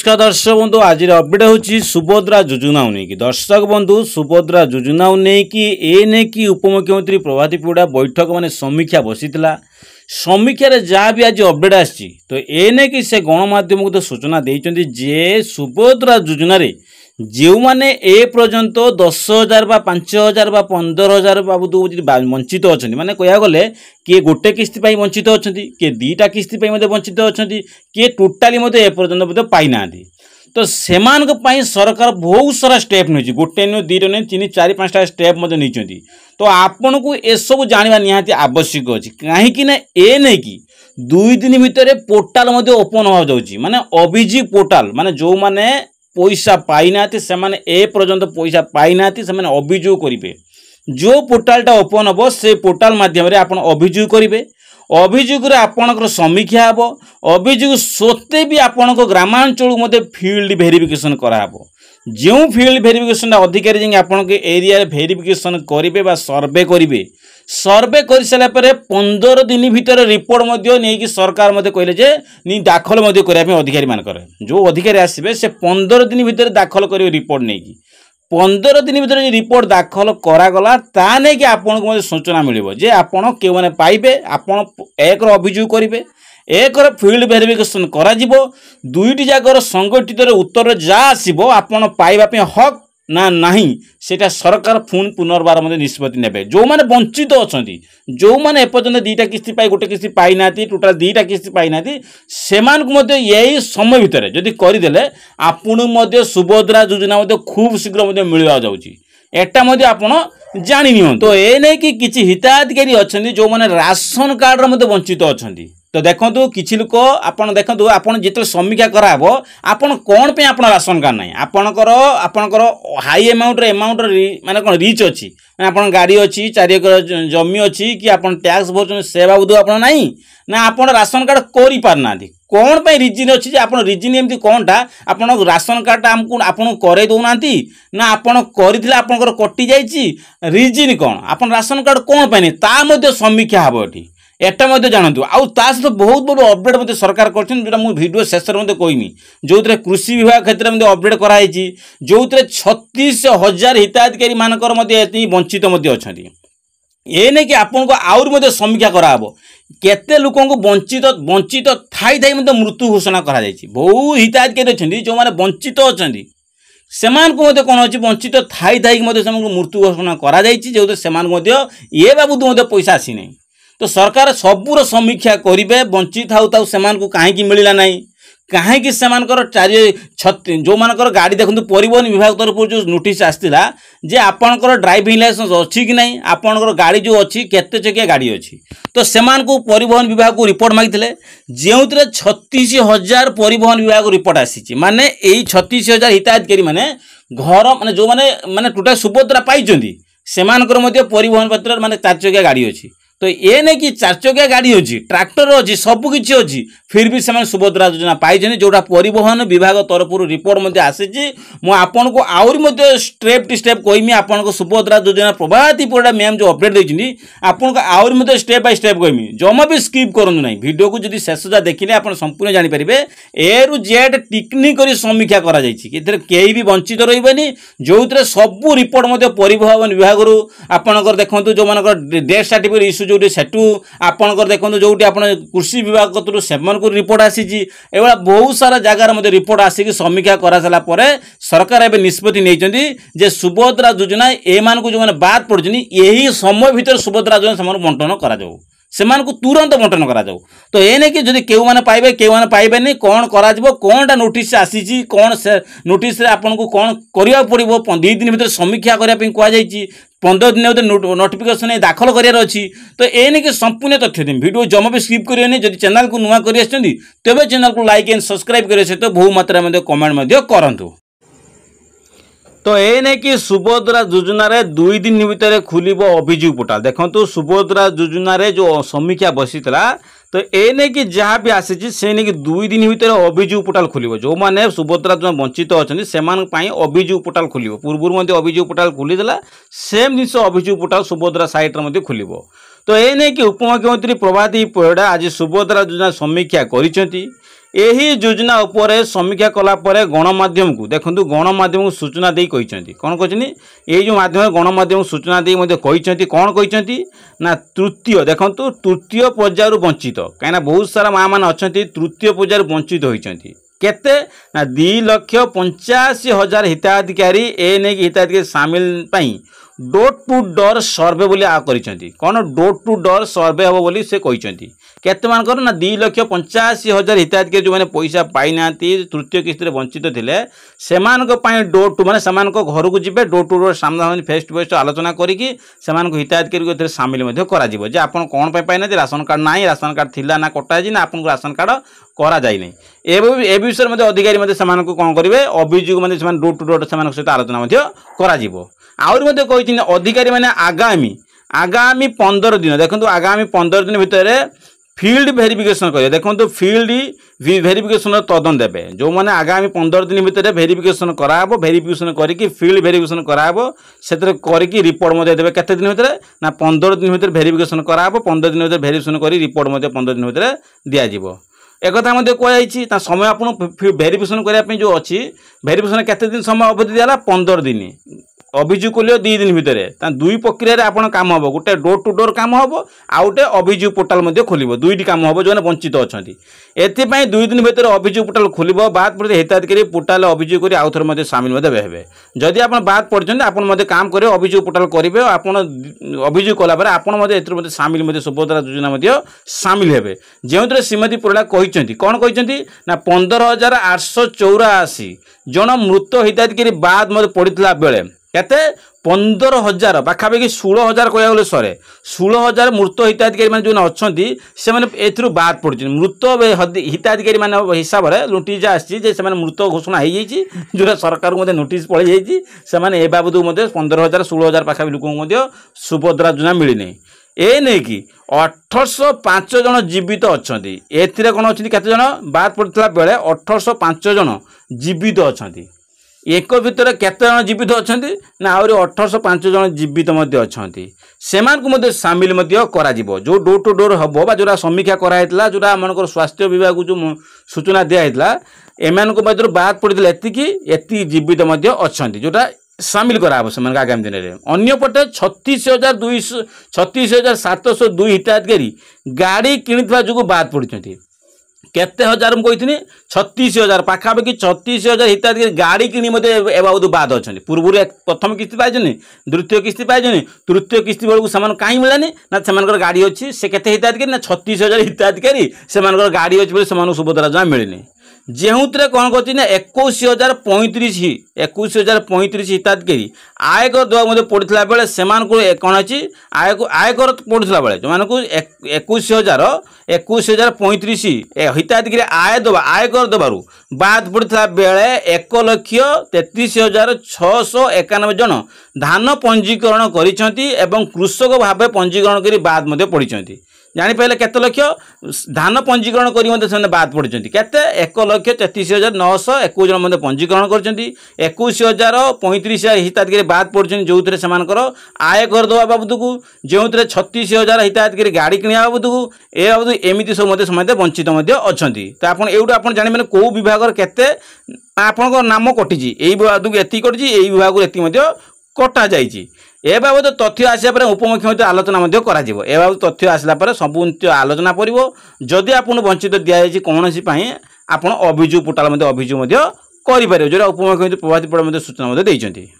नमस्कार दर्शक बंधु आज अपडेट हूँ सुभद्रा योजना नहीं दर्शक बंधु सुभद्रा योजना नहीं कि उपमुख्यमंत्री प्रभाती परिड़ा बैठक माने समीक्षा बसीला समीक्षार जहाँ भी आज अपडेट आसी तो ये से गणमाध्यम को तो सूचना देते जे सुभद्रा योजन जो मैंने ए पर्यंत 10,000 बा 5,000 बा 15,000 बाबू वंचित अच्छा माने कह गले किए गोटे किस्ती वंचित अच्छा किए दीटा किस्ती वंचित अच्छा किए टोटाली ए पर्यंत पाई ना तो से सरकार बहुत सारा स्टेप नहीं गोटे नुह दुईटा नुह 3, 4, 5टा स्टेप नहीं तो आपण को एसबू जानवा निहाती आवश्यक अच्छी कहीं ए नहीं कि 2 दिन भितर पोर्टाल ओपन हो जाऊँगी माने अभिजिक पोर्टाल माने जो माने पैसा पाई ना से ए पर्यंत पैसा पाई ना से अभियोग करेंगे जो पोर्टालटा ओपन हम से पोर्टाल मध्यम आप अभियोग करेंगे अभियोग आपणकर समीक्षा हे अभियोग सत्ते भी आपण ग्रामांचल फील्ड वेरिफिकेशन कराब जो फील्ड वेरिफिकेशन अधिकारी जाए आपण के एरिया वेरिफिकेशन करेंगे सर्वे करेंगे सर्वे कर सारापर 15 दिन भीतर रिपोर्ट नहीं सरकार मत कहले नहीं दाखल करने अधिकारी मानकर जो अधिकारी आसबे से 15 दिन भीतर दाखल करेंगे रिपोर्ट नहीं 15 दिन भीतर रिपोर्ट दाखल करागला ता नहीं कि आपन को सूचना मिले जे आपण के मैंने पाइबे आपण एक अभियोग करेंगे एक फील्ड वेरिफिकेशन करा दुईटी जाकर संगठित उत्तर जा आसो आपण पाइबापी हक ना नहीं सेटा सरकार पुणी पुनर्बार निष्पत्ति नेबे जो माने वंचित अच्छा जो माने एपर्यंत 2टा किस्ती पाई गोटे किस्ती पाई ना टोटाल 2टा किस्ती पाई ना से यही समय भितर जदि करदे आपन सुभद्रा योजना खूब शीघ्र मिलवा जाऊँगी एटा आपण जानी नियन तो ये नहीं कि किसी हिताधिकारी अच्छा जो माने राशन कार्ड वंचित अच्छा तो देखो किसी लोक आपड़ देखो आपड़ जिते समीक्षा कराब आपड़ कौन पे आप राशन कार्ड ना आपणकर हाई एमाउंट माने कौन रिच अच्छी आप गाड़ी अच्छी 4 एकर जमी अच्छी कि आप टैक्स भर से बाबू आप ना आप राशन कार्ड कर पारना कौन पे रिजिन अच्छी आप रिजिन एमती कौनटा आप राशन कार्ड आमको आपन करे दौना ना आपन करथिले आपनकर कटि जाइछि रिजिन कौन आप राशन कार्ड कौन पे ता समीक्षा हम ये एटा जानतु आउ ता सहित बहुत बड़ अपडेट सरकार कर वीडियो शेष कहमी जो कृषि विभाग क्षेत्र में अपडेट कराई जो 36,000 हिताधिकारी मानकर वंचित अच्छा ये नहीं कि आपन को आउर समीक्षा कराब केते लोक वंचित वंचित थाई थाई मृत्यु घोषणा करा बहु हिताधिकारी अच्छा जो मैंने वंचित अच्छा से कौन अच्छी वंचित थाई थाई मृत्यु घोषणा करा जो ये बाबू पैसा आसी नहीं तो सरकार सबूर समीक्षा करेंगे वंचित थाउ से कहीं मिलला ना कहीं जो मानकर गाड़ी देखो परिवहन विभाग तरफ जो नोटिस आसाला जे आपणकर ड्राइविंग लाइसेंस अच्छी कि नहीं आपणकर गाड़ी जो अच्छी केते चकिया गाड़ी अच्छी तो से परिवहन विभाग को रिपोर्ट मांगी जो 36,000 परिवहन विभाग को रिपोर्ट आसी माने यही 36,000 हिताधिकारी माने घर माने जो माने टोटाल सुभद्रा पाई से परिवहन पत्र माने 4 चकिया गाड़ी अच्छी तो ये नहीं कि 4 चकिया गाड़ी अच्छी ट्रैक्टर अच्छी सबकि अच्छी फिर भी से सुभद्रा योजना पाई जोटा परिवहन विभाग तरफ रिपोर्ट आसी आपन को आहरी स्टेप टू स्टेप कहमी आपन को सुभद्रा योजना प्रभाती परिड़ा मैम जो अपडेट देती आपन को आहरी स्टेप बाय स्टेप कहमी जमा भी स्किप करूँ ना वीडियो को जब शेष जा देखिले आप संपूर्ण जानीपारे ए रु जेड टिकनिक समीक्षा कई भी वंचित रही जो सबू रिपोर्ट परिवहन विभाग आपंकर देखो जो मान डेथ सर्टिफिकेट इश्यू जो सेठू आपंकर देखो जो कृषि विभाग तरफ से रिपोर्ट आसी बहुत सारा जगार रिपोर्ट आसिक समीक्षा करा सारा पर सरकार एवं निष्पत्ति नहीं सुभद्रा योजना एम जो मैंने बाद पड़े यही समय भीतर सुभद्रा योजना बंटन करा से तुरंत बंटन करा तो ये नहीं कि जब क्यों मैंने पाइबे क्यों मैंने पाइबे नहीं कौन करा कौनटा नोटिस आसी कौन से नोटिस आपन को कौन करा पड़ो 2 दिन भीतर समीक्षा करने कहुई 15 दिन नोटिफिकेशन दाखल करार अच्छी तो ये नहीं कि संपूर्ण तथ्य दें वीडियो जमा भी स्किप करेंगे जब चैनल को नुआ कर तेज चैनल को लाइक एंड सब्सक्राइब करने सहित बहु मात्रा में कमेंट करूँ तो ये नहीं कि सुभद्रा योजना 2 दिन भीतर खुलब अभियोग पोर्टाल देखो सुभद्रा योजना जो समीक्षा बसीला तो ये नहीं कि जहाँ भी आसी से नहीं कि 2 दिन भीतर अभियोग पोर्टाल खुल जो मैंने सुभद्रा जो वंचित अच्छा से अभियोग पोर्टाल खुल पूर्व अभियोग पोर्टाल खोलीदेला सेम जिन अभियोग पोर्टाल सुभद्रा साइट्रे खुल तो ये नहीं कि उपमुख्यमंत्री प्रभाती परिड़ा आज सुभद्रा योजना समीक्षा कर यही योजना उपरे समीक्षा कला परे गणमाध्यम को देखंतु गणमाध्यम को सूचना देई कहिसंती कोन कहचनी ए जो माध्यम गणमाध्यम सूचना देई मध्ये कहिसंती कोन कहिसंती ना तृतीय देखंतु तृतीय पर्यायर वंचित काइना बहुत सारा मां मान अछंती तृतीय पर्यायर वंचित होइसंती केते ना 2,85,000 हिताधिकारी ए ने हिताधिकारी शामिल पई डोर टू डोर सर्वे बोली आ करिसंती कोन डोर टू डोर सर्वे हबो बोली से कहिसंती केते मान कर ना 2,85,000 हिताधिकारी जो माने पैसा पाई नांती तृतीय किस्त रे वंचित थिले सेमान को पई डोर टू माने सेमान को घर को जिबे डोर टू डोर सामना फेस टू फेस आलोचना करिकि सेमान को हिताधिकारी को शामिल मध्ये करा जिवो जे आपन कोन पई पाई नांती राशन कार्ड नाही राशन कार्ड थिला ना कटा जी ना आपन को राशन कार्ड करा जाय नै ए विषय मध्ये अधिकारी मध्ये सेमान को कोन करिवे अभियोग मध्ये सेमान डोर टू डोर सेमान सहित आलोचना मध्ये करा जिवो आउर मध्ये कहिथिन अधिकारी माने आगामी 15 दिन देखंतु आगामी 15 दिन भितर फील्ड वेरिफिकेशन करिए देखंतु फील्ड वेरिफिकेशन तदन देबे जो माने आगामी 15 दिन भितर वेरिफिकेशन कराबो वेरिफिकेशन करिकि फील्ड वेरिफिकेशन कराबो सेतर करिकि रिपोर्ट मध्ये देबे केते दिन भितर ना 15 दिन भितर वेरिफिकेशन कराबो 15 दिन भितर वेरिफिकेशन करी रिपोर्ट मध्ये 15 दिन भितर दिया जिवो एक कथा मध्ये कहै ता समय आपन वेरिफिकेशन करिया पे जो अछि वेरिफिकेशन केते दिन समय अवधि दियाला 15 दिन अभियोग कलियो 2 दिन भितर दुई प्रक्रिया रे आपण काम हबो गोटे डोर टू डोर काम हबो आ गोटे अभियोग पोर्टल मध्ये खोलिबो दुईटी काम हबो जो वंचित अछंती एथि पई 2 दिन भितर अभियोग पोर्टल खोलिबो बाद प्रति हिताधिकारी पोर्टल अभियोग करी आउथर मध्ये शामिल मध्ये हेबे जदि आपण बात पड़छन आपण मध्ये काम करे अभियोग पोर्टल करिवे आपण अभियोग कला पर आपण मध्ये एथर मध्ये शामिल मध्ये सुभद्रा योजना मध्ये शामिल हेबे जेउतरे श्रीमती परिडा कहिसंती कोन कहिसंती ना 15,884 जन मृत हिताधिकारी बाद मध्ये पड़ितला बेले केते 15,000 पाखापाखि 16,000 कहया गले सरे 16,000 मृत हिताधिकारी मान जो अछंती से माने एथरु बाद पड़छ मृत हिताधिकारी मान हिसाब रे नोटिस आसी जे से माने मृत घोषणा हो जाइछि जो सरकार को नोटिस पळे जाइछि से माने ए बाबदू मध्ये 15,000 16,000 पाखापाखि लोक मध्ये सुभद्रा योजना मिली नै ए नै कि 1805 जन जीवित अछंती एथिरे कोन अछंती केते जन बाद पड़तला बेले 1805 जन जीवित अछंती एक भितर केते जन जीवित अछंती ना आउरी 1805 जन जीवित मध्ये अछंती सेमान को मध्ये शामिल मध्ये करा जिवो जो डोर टू डोर हबो बा जोरा समीक्षा करा हेतला जोरा मनकर स्वास्थ्य विभाग जो सूचना दिया हेतला एमान को मध्ये बाद पड़ितला एति जीवित मध्ये अछंती जोटा शामिल करा से आगामी दिन में अन्य पटे 36,702 हिताधिकारी गाड़ी किणुवा जो बाद पड़ती केते हजार मुझे 36,000 पाखापाखि 36,000 हिताधिकारी गाड़ी किणी बाबद बाद अच्छा पूर्व प्रथम किस्ती पाइछन द्वितीय किस्ती पाइछन तृतीय किस्ती बेलू से कहीं मिलानी ना से गाड़ी अच्छी से केते हिताधिकारी ना 36,000 हिताधिकारी से गाड़ी अच्छी से सुभद्रा योजना मिलनी जेहुतरे कौन करती ना 21,035 हिताधिकारी आयकर देवा मध्य पड़ता बेले से कौन अच्छी आयकर पड़ता बेले जो मानक 21,035 हिताधिकारी आयकर देवारू बाद पड़ता बेले 1,33,691 जन धान पंजीकरण करिसेंती एवं कृषक भाव पंजीकरण करी बाद मध्य पड़िसेंती जानी पाइले केते लक्ष धान पंजीकरण करी मते से बाद पड़िसेंती केते 1,33,921 जन मते पंजीकरण करचंती 21,035 हिताधिकारी बाद पड़िसेंती जोथरे समानकर आयकर दवा बाबद को जोथरे 36,000 हिताधिकारी गाड़ी किनिया बाबद को ए बाबद एमिति सब मते समते वंचित मते अछंती त आपण एउडा आपण जानि माने को विभाग केते आपन नाम कटिजी एई विभाग एति कटिजी एई विभाग एति मते कटा जाइछि ए बाबद तथ्य आसिया पर उपमुख्यमंत्री आलोचना मध्य करा जिवो ए बाबद तथ्य आसला पर सबुंत आलोचना परिवो जदि आपन वंचित दिया जाइछि कोनोसी पई आपन अभियोग पोर्टल मध्य अभियोग मध्य करि पारियो जो उपमुख्यमंत्री प्रभाती परिडा मध्य सूचना मध्य दैछंती।